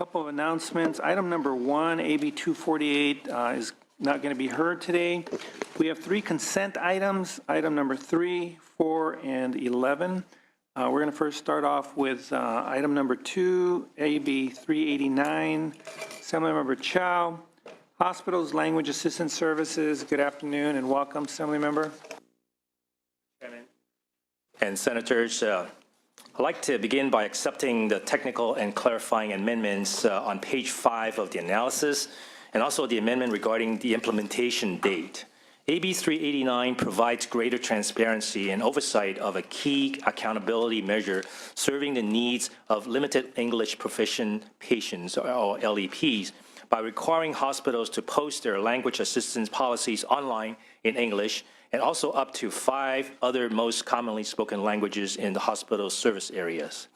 Couple of announcements. Item number 1, AB 248, is not going to be heard today. We have 3 consent items, item number 3, 4, and 11. We're going to first start off with item number 2, AB 389, Assemblymember Chow. Hospitals Language Assistance Services, good afternoon and welcome, Assemblymember. And Senators, I'd like to begin by accepting the technical and clarifying amendments on page 5 of the analysis, and also the amendment regarding the implementation date. AB 389 provides greater transparency and oversight of a key accountability measure serving the needs of limited English proficient patients, or LEPs, by requiring hospitals to post their language assistance policies online in English, and also up to 5 other most commonly spoken languages in the hospital service areas.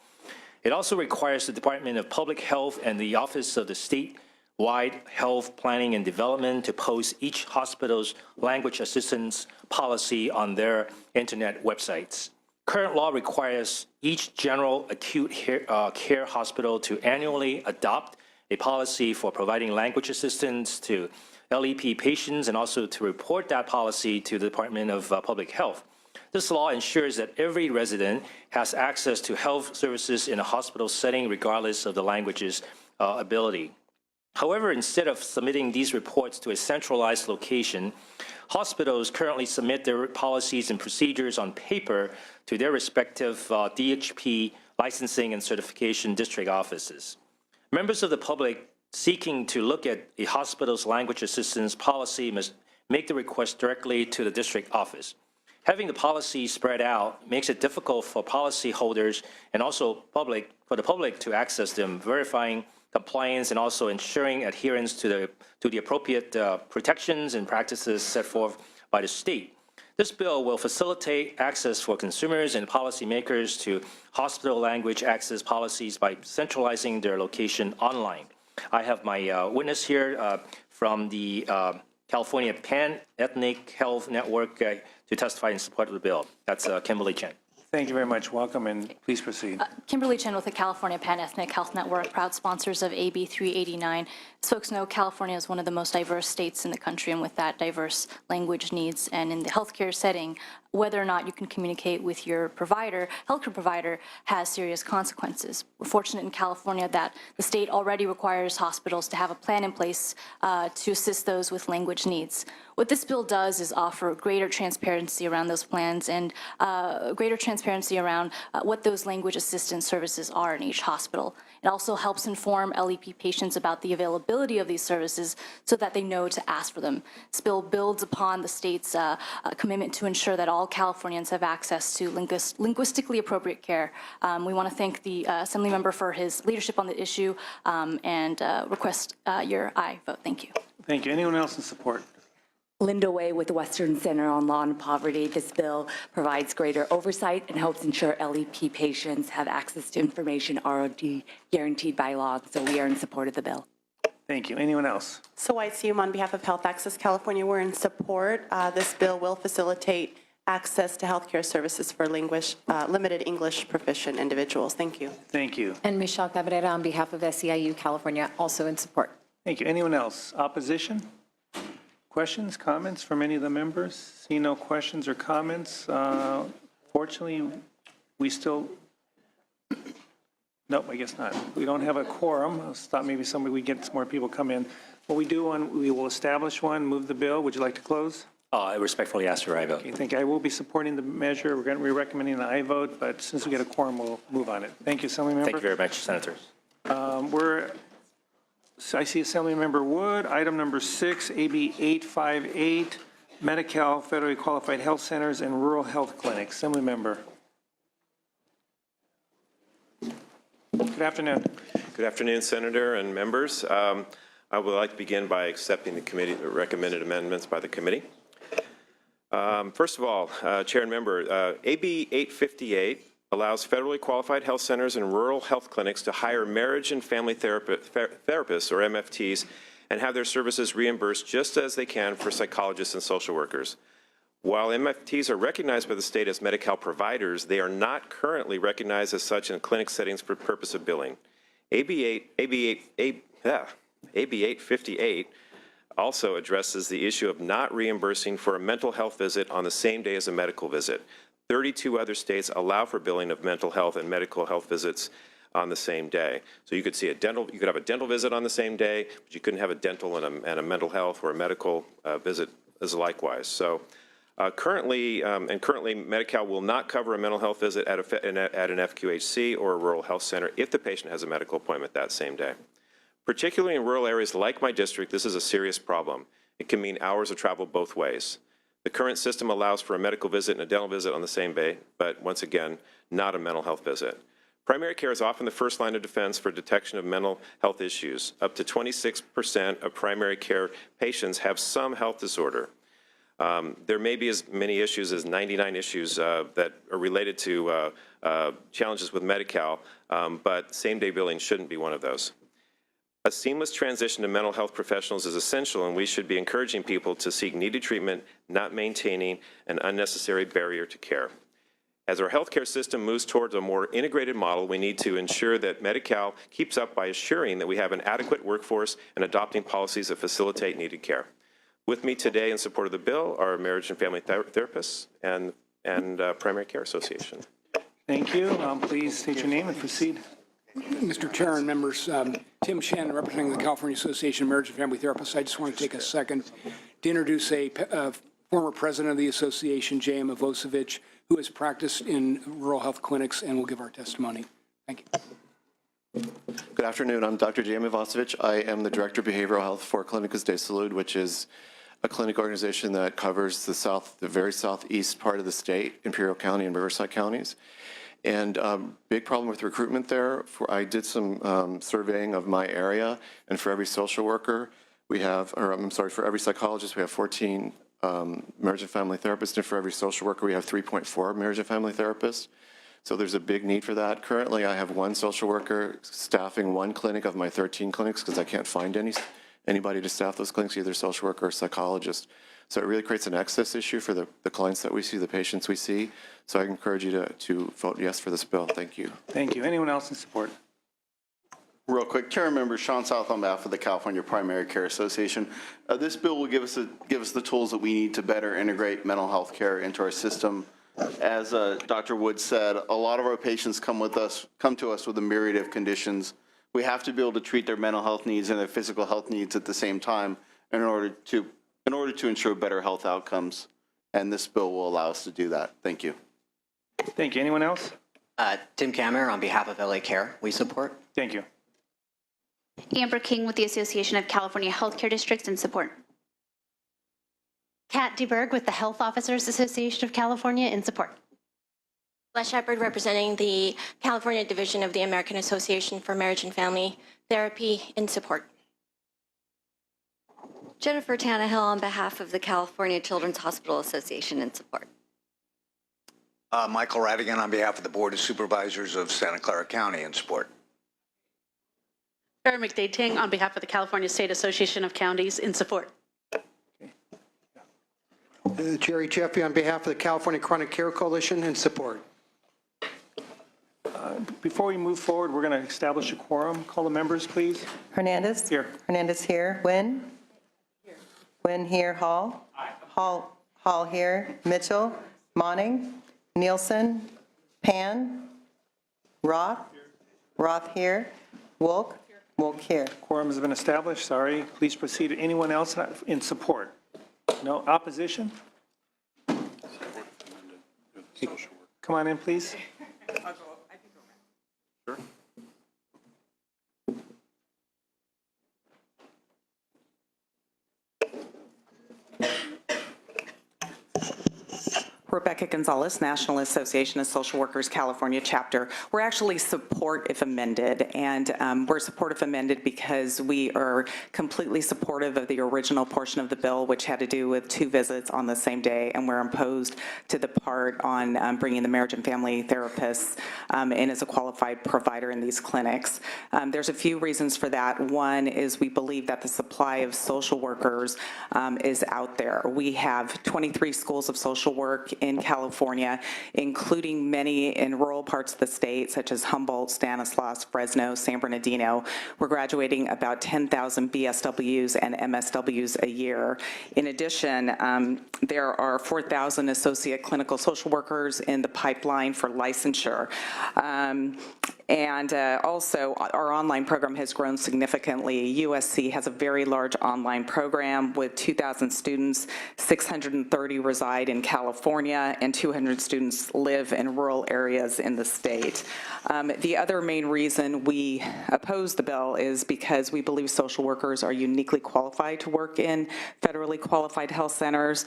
It also requires the Department of Public Health and the Office of the Statewide Health Planning and Development to post each hospital's language assistance policy on their internet websites. Current law requires each general acute care hospital to annually adopt a policy for providing language assistance to LEP patients and also to report that policy to the Department of Public Health. This law ensures that every resident has access to health services in a hospital setting regardless of the language's ability. However, instead of submitting these reports to a centralized location, hospitals currently submit their policies and procedures on paper to their respective DHP licensing and certification district offices. Members of the public seeking to look at a hospital's language assistance policy must make the request directly to the district office. Having the policy spread out makes it difficult for policyholders and also for the public to access them, verifying compliance and also ensuring adherence to the appropriate protections and practices set forth by the state. This bill will facilitate access for consumers and policymakers to hospital language access policies by centralizing their location online. I have my witness here from the California Pan-Ethnic Health Network to testify in support of the bill. That's Kimberly Chen. Thank you very much. Welcome, and please proceed. Kimberly Chen with the California Pan-Ethnic Health Network, proud sponsors of AB 389. As folks know, California is one of the most diverse states in the country, and with that, diverse language needs. And in the healthcare setting, whether or not you can communicate with your provider, healthcare provider, has serious consequences. We're fortunate in California that the state already requires hospitals to have a plan in place to assist those with language needs. What this bill does is offer greater transparency around those plans and greater transparency around what those language assistance services are in each hospital. It also helps inform LEP patients about the availability of these services so that they know to ask for them. This bill builds upon the state's commitment to ensure that all Californians have access to linguistically appropriate care. We want to thank the Assembly member for his leadership on the issue and request your aye vote. Thank you. Thank you. Anyone else in support? Linda Way with the Western Center on Law and Poverty. This bill provides greater oversight and helps ensure LEP patients have access to information already guaranteed by law. So we are in support of the bill. Thank you. Anyone else? So ICUM on behalf of Health Access California, we're in support. This bill will facilitate access to healthcare services for limited English proficient individuals. Thank you. Thank you. And Michelle Cabrera on behalf of SEIU California, also in support. Thank you. Anyone else? Opposition? Questions, comments from any of the members? See no questions or comments. Fortunately, we still, nope, I guess not. We don't have a quorum. I thought maybe we get some more people come in. What we do, we will establish one, move the bill. Would you like to close? I respectfully ask for aye vote. Okay, thank you. I will be supporting the measure. We're going to be recommending the aye vote, but since we get a quorum, we'll move on it. Thank you, Assembly Member. Thank you very much, Senators. I see Assemblymember Wood. Item number 6, AB 858, Medi-Cal Federally Qualified Health Centers and Rural Health Clinics. Assemblymember. Good afternoon. Good afternoon, Senator and members. I would like to begin by accepting the recommended amendments by the committee. First of all, Chair and Member, AB 858 allows federally qualified health centers and rural health clinics to hire marriage and family therapists, or MFTs, and have their services reimbursed just as they can for psychologists and social workers. While MFTs are recognized by the state as Medi-Cal providers, they are not currently recognized as such in clinic settings for purpose of billing. AB 858 also addresses the issue of not reimbursing for a mental health visit on the same day as a medical visit. 32 other states allow for billing of mental health and medical health visits on the same day. So you could see you could have a dental visit on the same day, but you couldn't have a dental and a mental health or a medical visit as likewise. So currently, Medi-Cal will not cover a mental health visit at an FQHC or a rural health center if the patient has a medical appointment that same day. Particularly in rural areas like my district, this is a serious problem. It can mean hours of travel both ways. The current system allows for a medical visit and a dental visit on the same day, but once again, not a mental health visit. Primary care is often the first line of defense for detection of mental health issues. Up to 26% of primary care patients have some health disorder. There may be as many issues as 99 issues that are related to challenges with Medi-Cal, but same-day billing shouldn't be one of those. A seamless transition to mental health professionals is essential, and we should be encouraging people to seek needed treatment, not maintaining an unnecessary barrier to care. As our healthcare system moves towards a more integrated model, we need to ensure that Medi-Cal keeps up by assuring that we have an adequate workforce and adopting policies that facilitate needed care. With me today in support of the bill are Marriage and Family Therapists and Primary Care Association. Thank you. Please state your name and proceed. Mr. Chair and members, Tim Shen, representing the California Association of Marriage and Family Therapists. I just want to take a second to introduce a former president of the association, J.M. Ivosevich, who has practiced in rural health clinics and will give our testimony. Thank you. Good afternoon. I'm Dr. J.M. Ivosevich. I am the Director of Behavioral Health for Clínicas de Salud, which is a clinic organization that covers the very southeast part of the state, Imperial County and Riverside counties. And big problem with recruitment there. I did some surveying of my area, and for every social worker, we have, or I'm sorry, for every psychologist, we have 14 marriage and family therapists, and for every social worker, we have 3.4 marriage and family therapists. So there's a big need for that. Currently, I have one social worker staffing one clinic of my 13 clinics because I can't find anybody to staff those clinics, either social worker or psychologist. So it really creates an access issue for the clients that we see, the patients we see. So I encourage you to vote yes for this bill. Thank you. Thank you. Anyone else in support? Real quick, Chair Member Sean South on behalf of the California Primary Care Association. This bill will give us the tools that we need to better integrate mental health care into our system. As Dr. Wood said, a lot of our patients come to us with a myriad of conditions. We have to be able to treat their mental health needs and their physical health needs at the same time in order to ensure better health outcomes, and this bill will allow us to do that. Thank you. Thank you. Anyone else? Tim Kammer on behalf of LA Care, we support. Thank you. Amber King with the Association of California Healthcare Districts in support. Kat DeBerg with the Health Officers Association of California in support. Les Shepard representing the California Division of the American Association for Marriage and Family Therapy in support. Jennifer Tannehill on behalf of the California Children's Hospital Association in support. Michael Radigan on behalf of the Board of Supervisors of Santa Clara County in support. Sarah McDade Ting on behalf of the California State Association of Counties in support. Jerry Jeffrey on behalf of the California Chronic Care Coalition in support. Before we move forward, we're going to establish a quorum. Call the members, please. Hernandez? Here. Hernandez here. Nguyen? Here. Nguyen here. Hall? Aye. Hall here. Mitchell? Monning? Nielsen? Pan? Roth? Here. Roth here. Wolk? Here. Wolk here. Quorum has been established. Sorry. Please proceed. Anyone else in support? No opposition? Come on in, please. Sure. Rebecca Gonzalez, National Association of Social Workers, California chapter. We're actually support if amended, and we're support if amended because we are completely supportive of the original portion of the bill, which had to do with 2 visits on the same day, and we're opposed to the part on bringing the marriage and family therapists in as a qualified provider in these clinics. There's a few reasons for that. One is we believe that the supply of social workers is out there. We have 23 schools of social work in California, including many in rural parts of the state, such as Humboldt, Stanislaus, Fresno, San Bernardino. We're graduating about 10,000 BSWs and MSWs a year. In addition, there are 4,000 associate clinical social workers in the pipeline for licensure. And also, our online program has grown significantly. USC has a very large online program with 2,000 students, 630 reside in California, and 200 students live in rural areas in the state. The other main reason we oppose the bill is because we believe social workers are uniquely qualified to work in federally qualified health centers.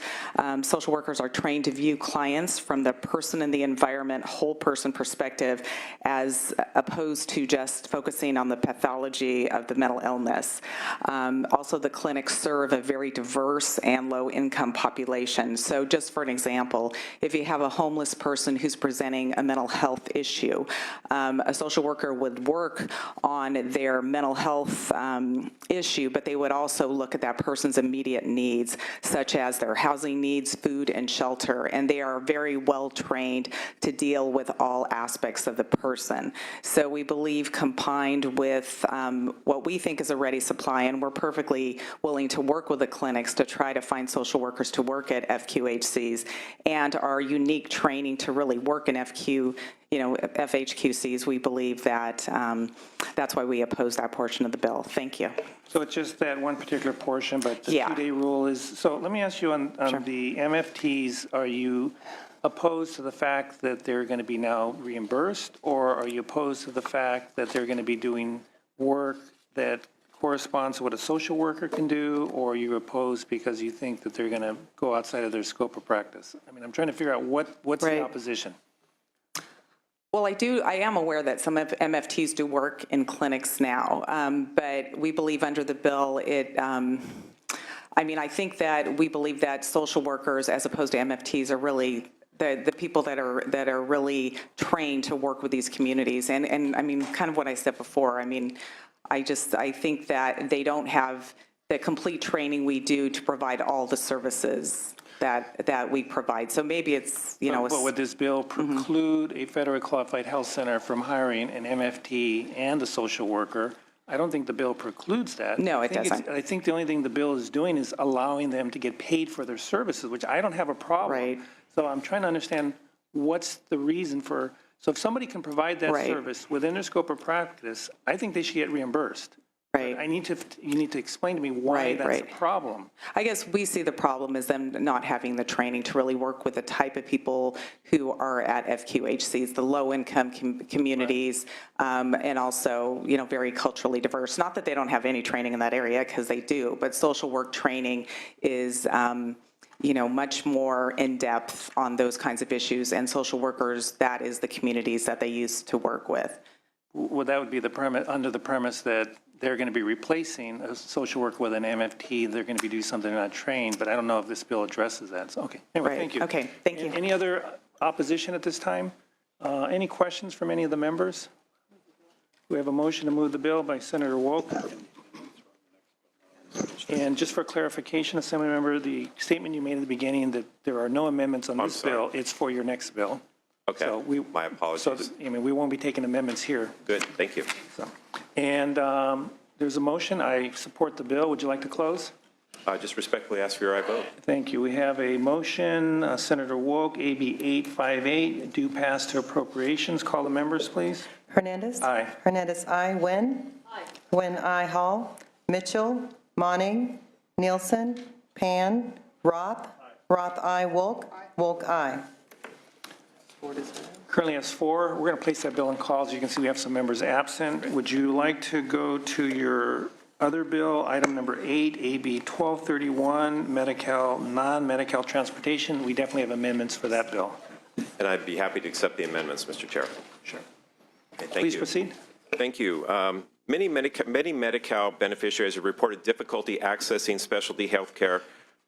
Social workers are trained to view clients from the person and the environment, whole person perspective, as opposed to just focusing on the pathology of the mental illness. Also, the clinics serve a very diverse and low-income population. So just for an example, if you have a homeless person who's presenting a mental health issue, a social worker would work on their mental health issue, but they would also look at that person's immediate needs, such as their housing needs, food, and shelter, and they are very well trained to deal with all aspects of the person. So we believe combined with what we think is a ready supply, and we're perfectly willing to work with the clinics to try to find social workers to work at FQHCs, and our unique training to really work in FHQCs, we believe that that's why we oppose that portion of the bill. Thank you. So it's just that one particular portion, but the Yeah. two-day rule is, so let me ask you on the MFTs, are you opposed to the fact that they're going to be now reimbursed, or are you opposed to the fact that they're going to be doing work that corresponds to what a social worker can do, or are you opposed because you think that they're going to go outside of their scope of practice? I mean, I'm trying to figure out what's the opposition. Well, I am aware that some of MFTs do work in clinics now, but we believe under the bill, I think that we believe that social workers, as opposed to MFTs, are really the people that are really trained to work with these communities. And I mean, kind of what I said before, I think that they don't have the complete training we do to provide all the services that we provide. So maybe it's, But would this bill preclude a federally qualified health center from hiring an MFT and a social worker? I don't think the bill precludes that. No, it doesn't. I think the only thing the bill is doing is allowing them to get paid for their services, which I don't have a problem. Right. So I'm trying to understand what's the reason for, so if somebody can provide that service within their scope of practice, I think they should get reimbursed. Right. You need to explain to me why that's a problem. I guess we see the problem as them not having the training to really work with the type of people who are at FQHCs, the low-income communities, and also, very culturally diverse. Not that they don't have any training in that area, because they do, but social work training is, much more in-depth on those kinds of issues, and social workers, that is the communities that they used to work with. Well, that would be the premise, under the premise that they're going to be replacing a social worker with an MFT. They're going to be doing something they're not trained, but I don't know if this bill addresses that. So, okay. Anyway, thank you. Okay, thank you. Any other opposition at this time? Any questions from any of the members? We have a motion to move the bill by Senator Wolk. And just for clarification, Assemblymember, the statement you made at the beginning that there are no amendments on this bill, it's for your next bill. Okay, So my apologies. we won't be taking amendments here. Good, thank you. And there's a motion. I support the bill. Would you like to close? I just respectfully ask for your aye vote. Thank you. We have a motion, Senator Wolk, AB 858, due pass to appropriations. Call the members, please. Hernandez. Aye. Hernandez, aye. Nguyen. Aye. Nguyen, aye. Hall. Mitchell. Monning. Nielsen. Pan. Roth. Roth, aye. Wolk. Wolk, aye. Currently has 4. We're going to place that bill on call. As you can see, we have some members absent. Would you like to go to your other bill, item number 8, AB 1231, Medi-Cal, non-Medi-Cal transportation? We definitely have amendments for that bill. And I'd be happy to accept the amendments, Mr. Chair. Sure. Okay, thank Please you. proceed. Thank you. Many Medi-Cal beneficiaries have reported difficulty accessing specialty health care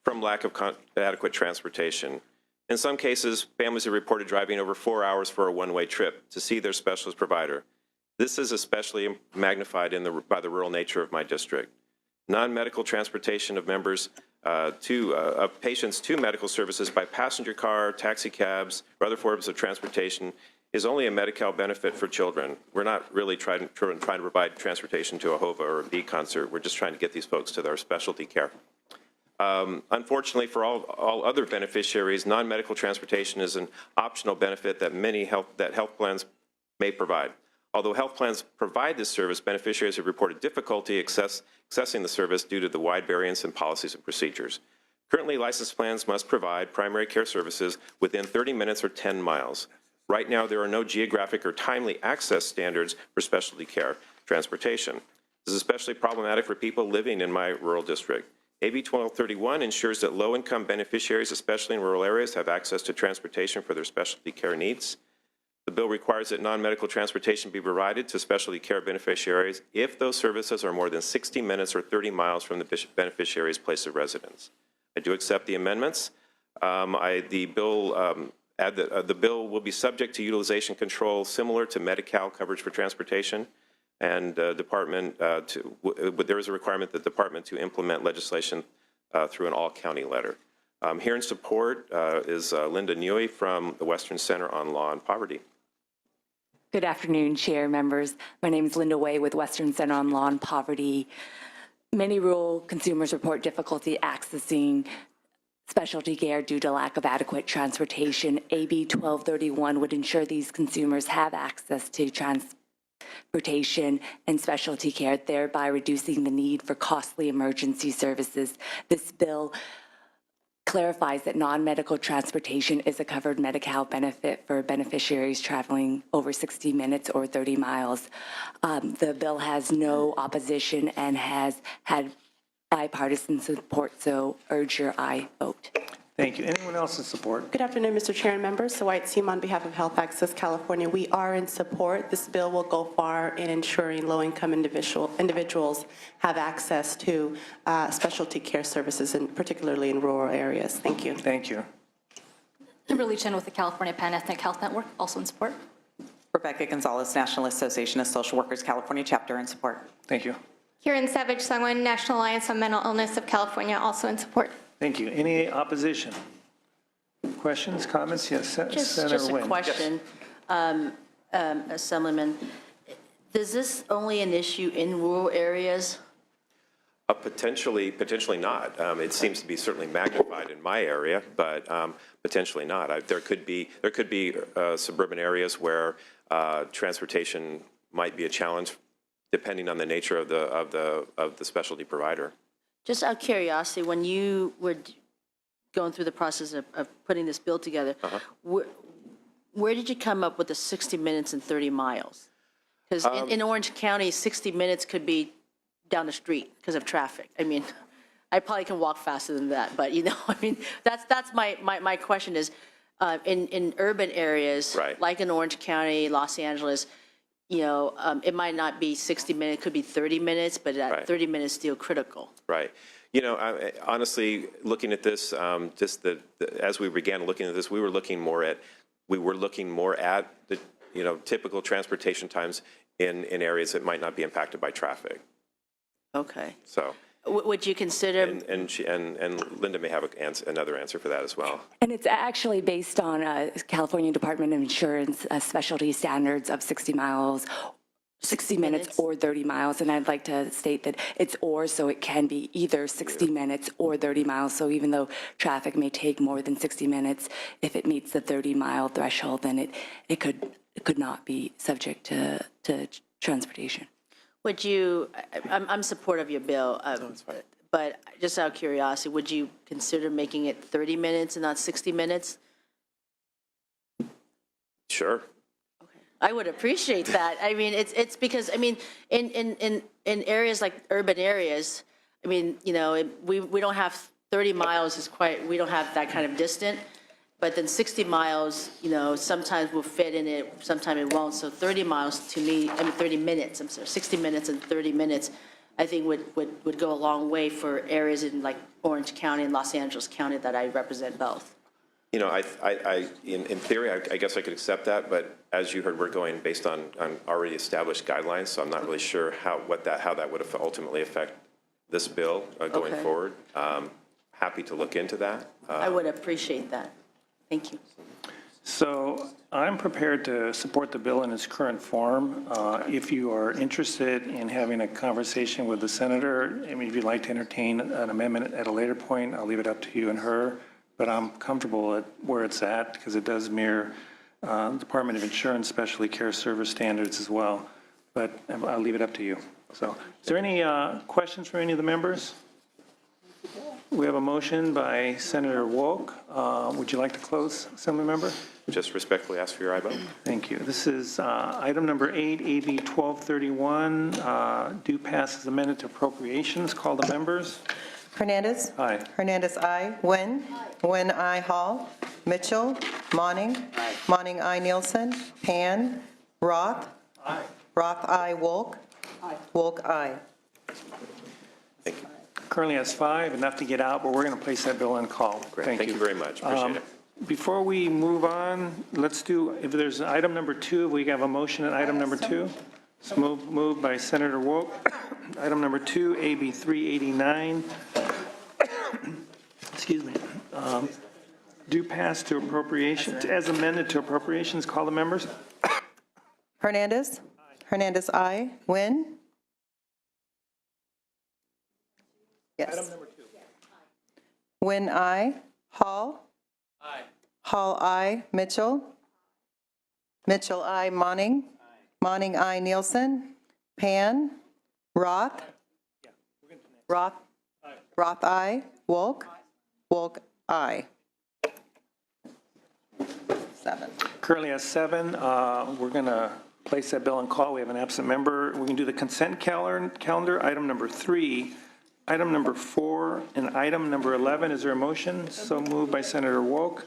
from lack of adequate transportation. In some cases, families have reported driving over 4 hours for a one-way trip to see their specialist provider. This is especially magnified by the rural nature of my district. Non-medical transportation of members of patients to medical services by passenger car, taxi cabs, or other forms of transportation is only a Medi-Cal benefit for children. We're not really trying to provide transportation to a HOVA or a B concert. We're just trying to get these folks to their specialty care. Unfortunately, for all other beneficiaries, non-medical transportation is an optional benefit that health plans may provide. Although health plans provide this service, beneficiaries have reported difficulty accessing the service due to the wide variance in policies and procedures. Currently, licensed plans must provide primary care services within 30 minutes or 10 miles. Right now, there are no geographic or timely access standards for specialty care transportation. This is especially problematic for people living in my rural district. AB 1231 ensures that low-income beneficiaries, especially in rural areas, have access to transportation for their specialty care needs. The bill requires that non-medical transportation be provided to specialty care beneficiaries if those services are more than 60 minutes or 30 miles from the beneficiary's place of residence. I do accept the amendments. The bill will be subject to utilization control similar to Medi-Cal coverage for transportation, and there is a requirement that the department to implement legislation through an all-county letter. Here in support is Linda Newey from the Western Center on Law and Poverty. Good afternoon, Chair, members. My name is Linda Way with Western Center on Law and Poverty. Many rural consumers report difficulty accessing specialty care due to lack of adequate transportation. AB 1231 would ensure these consumers have access to transportation and specialty care, thereby reducing the need for costly emergency services. This bill clarifies that non-medical transportation is a covered Medi-Cal benefit for beneficiaries traveling over 60 minutes or 30 miles. The bill has no opposition and has had bipartisan support, so urge your aye vote. Thank you. Anyone else in support? Good afternoon, Mr. Chair and members. Sawait Seam on behalf of Health Access California. We are in support. This bill will go far in ensuring low-income individuals have access to specialty care services, and particularly in rural areas. Thank you. Thank you. Kimberly Chen with the California Pan-Ethnic Health Network, also in support. Rebecca Gonzalez, National Association of Social Workers, California Chapter, in support. Thank you. Kieran Savage Sungwin, National Alliance on Mental Illness of California, also in support. Thank you. Any opposition? Questions, comments? Yes, Senator Just a Nguyen. question, Assemblyman. Is this only an issue in rural areas? Potentially not. It seems to be certainly magnified in my area, but potentially not. There could be suburban areas where transportation might be a challenge, depending on the nature of the specialty provider. Just out of curiosity, when you were going through the process of putting this bill together, where did you come up with the 60 minutes and 30 miles? Because in Orange County, 60 minutes could be down the street because of traffic. I mean, I probably can walk faster than that, but I mean, that's my question is, in urban areas, right, like in Orange County, Los Angeles, it might not be 60 minutes, it could be 30 minutes, but that right, 30 minutes is still critical. Right. Honestly, looking at this, as we began looking at this, we were looking more at the, typical transportation times in areas that might not be impacted by traffic. Okay. So. Would you consider? And Linda may have another answer for that as well. And it's actually based on California Department of Insurance specialty standards of 60 minutes or 30 miles. And I'd like to state that it's or, so it can be either 60 minutes or 30 miles. So even though traffic may take more than 60 minutes, if it meets the 30-mile threshold, then it could not be subject to transportation. Would you, I'm supportive of your bill, but just out of curiosity, would you consider making it 30 minutes and not 60 minutes? Sure. Okay. I would appreciate that. I mean, it's because, I mean, in areas like urban areas, I mean, we don't have 30 miles we don't have that kind of distance. But then 60 miles, sometimes will fit in it, sometimes it won't. So 30 miles to me, 30 minutes, 60 minutes and 30 minutes, I think would go a long way for areas in like Orange County and Los Angeles County that I represent both. In theory, I guess I could accept that, but as you heard, we're going based on already established guidelines, so I'm not really sure how that would ultimately affect this bill going forward. happy to look into that. I would appreciate that. Thank you. So I'm prepared to support the bill in its current form. If you are interested in having a conversation with the senator, I mean, if you'd like to entertain an amendment at a later point, I'll leave it up to you and her. But I'm comfortable at where it's at because it does mirror Department of Insurance Specialty Care Service standards as well. But I'll leave it up to you. So is there any questions from any of the members? We have a motion by Senator Wolk. Would you like to close, Assemblymember? Just respectfully ask for your aye vote. Thank you. This is item number 8, AB 1231, due pass as amended to appropriations. Call the members. Hernandez. Aye. Hernandez, aye. Nguyen. Nguyen, aye. Hall. Mitchell. Monning. Monning, aye. Nielsen. Pan. Roth. Roth, aye. Wolk. Wolk, aye. Thank you. Currently has 5, enough to get out, but we're going to place that bill on call. Great. Thank you very much. Appreciate it. Before we move on, let's do, if there's item number 2, we have a motion at item number 2. So moved by Senator Wolk. Item number 2, AB 389. Excuse me. Due pass to appropriations, as amended to appropriations. Call the members. Hernandez. Hernandez, aye. Nguyen. Yes. Item number 2. Nguyen, aye. Hall. Aye. Hall, aye. Mitchell. Mitchell, aye. Monning. Monning, aye. Nielsen. Pan. Roth. Roth. Roth, aye. Wolk. Wolk, aye. 7. Currently has 7. We're going to place that bill on call. We have an absent member. We can do the consent calendar. Item number 3, item number 4, and item number 11. Is there a motion? So moved by Senator Wolk.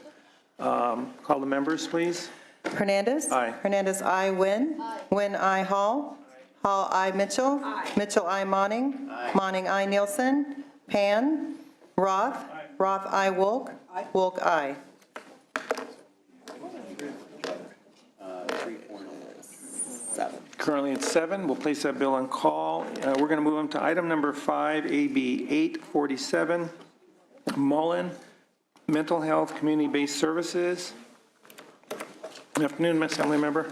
Call the members, please. Hernandez. Aye. Hernandez, aye. Nguyen. Nguyen, aye. Hall. Hall, aye. Mitchell. Mitchell, aye. Monning. Monning, aye. Nielsen. Pan. Roth. Roth, aye. Wolk. Wolk, aye. 7. Currently at 7. We'll place that bill on call. We're going to move on to item number 5, AB 847, Mullen, Mental Health Community-Based Services. Good afternoon, Assemblymember.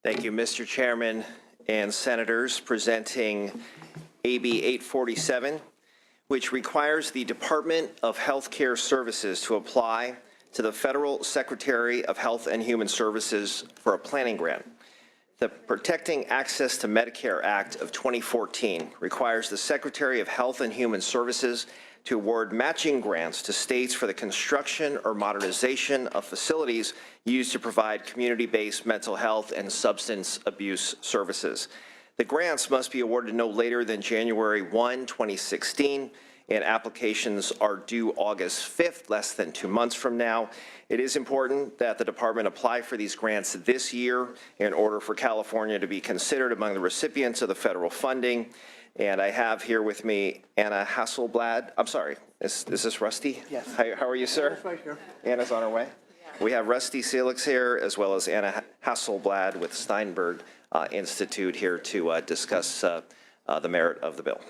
Thank you, Mr. Chairman and Senators. Presenting AB 847, which requires the Department of Health Care Services to apply to the Federal Secretary of Health and Human Services for a planning grant. The Protecting Access to Medicare Act of 2014 requires the Secretary of Health and Human Services to award matching grants to states for the construction or modernization of facilities used to provide community-based mental health and substance abuse services. The grants must be awarded no later than January 1, 2016, and applications are due August 5th, less than 2 months from now. It is important that the department apply for these grants this year in order for California to be considered among the recipients of the federal funding. And I have here with me Anna Hasselblad. I'm sorry, is this Rusty? Yes. How are you, sir? That's right here. Anna's on her way. We have Rusty Seelix here, as well as Anna Hasselblad with Steinberg Institute here to discuss the merit of the bill.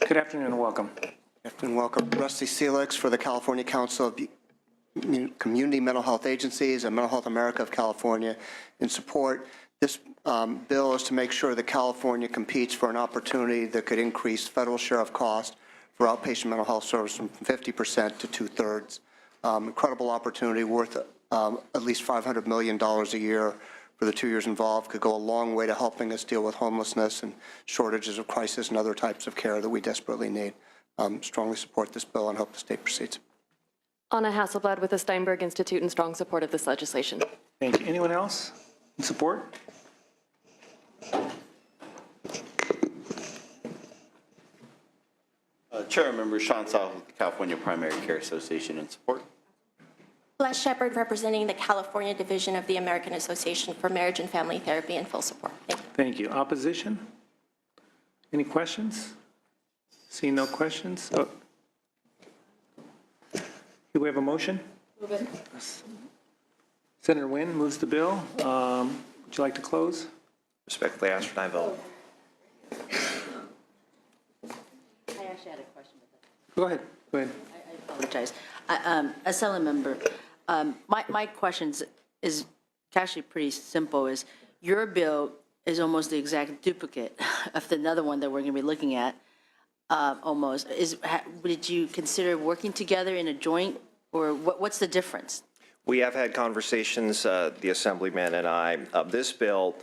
Good afternoon and welcome. Good afternoon, welcome. Rusty Seelix for the California Council of Community Mental Health Agencies and Mental Health America of California in support. This bill is to make sure that California competes for an opportunity that could increase federal share of cost for outpatient mental health service from 50% to 2/3. Incredible opportunity worth at least $500 million a year for the 2 years involved. Could go a long way to helping us deal with homelessness and shortages of crisis and other types of care that we desperately need. Strongly support this bill and hope the state proceeds. Anna Hasselblad with the Steinberg Institute in strong support of this legislation. Thank you. Anyone else in support? Chair-Member Sean South with the California Primary Care Association in support. Les Shepard, representing the California Division of the American Association for Marriage and Family Therapy, in full support. Thank you. Thank you. Opposition? Any questions? See no questions? Oh. Do we have a motion? Move it. Senator Nguyen moves the bill. Would you like to close? Respectfully ask for an aye vote. I actually had a question. Go ahead, go ahead. I apologize. As a member, my questions is actually pretty simple, is your bill is almost the exact duplicate of another one that we're going to be looking at, almost. Did you consider working together in a joint, or what's the difference? We have had conversations, the Assemblyman and I. This bill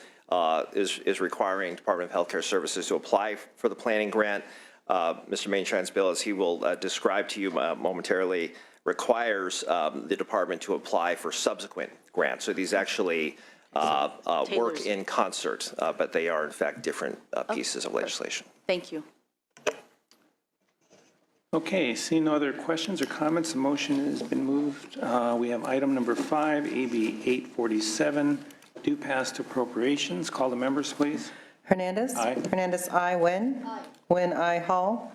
is requiring Department of Healthcare Services to apply for the planning grant. Mr. Mainshine's bill, as he will describe to you momentarily, requires the department to apply for subsequent grants. So these actually work in concert, but they are in fact different pieces of legislation. Thank you. Okay, seeing no other questions or comments, the motion has been moved. We have item number 5, AB 847, due past appropriations. Call the members, please. Hernandez. Aye. Hernandez, aye. Wynn. Aye. Wynn, aye. Hall.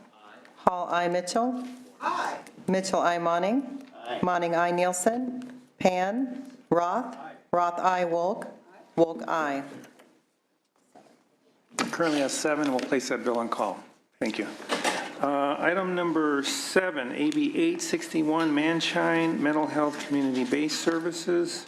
Hall, aye. Mitchell. Aye. Mitchell, aye. Monning. Aye. Monning, aye. Nielsen. Pan. Roth. Aye. Roth, aye. Wolk. Wolk, aye. Currently has 7. We'll place that bill on call. Thank you. Item number 7, AB 861, Manshine Mental Health Community-Based Services.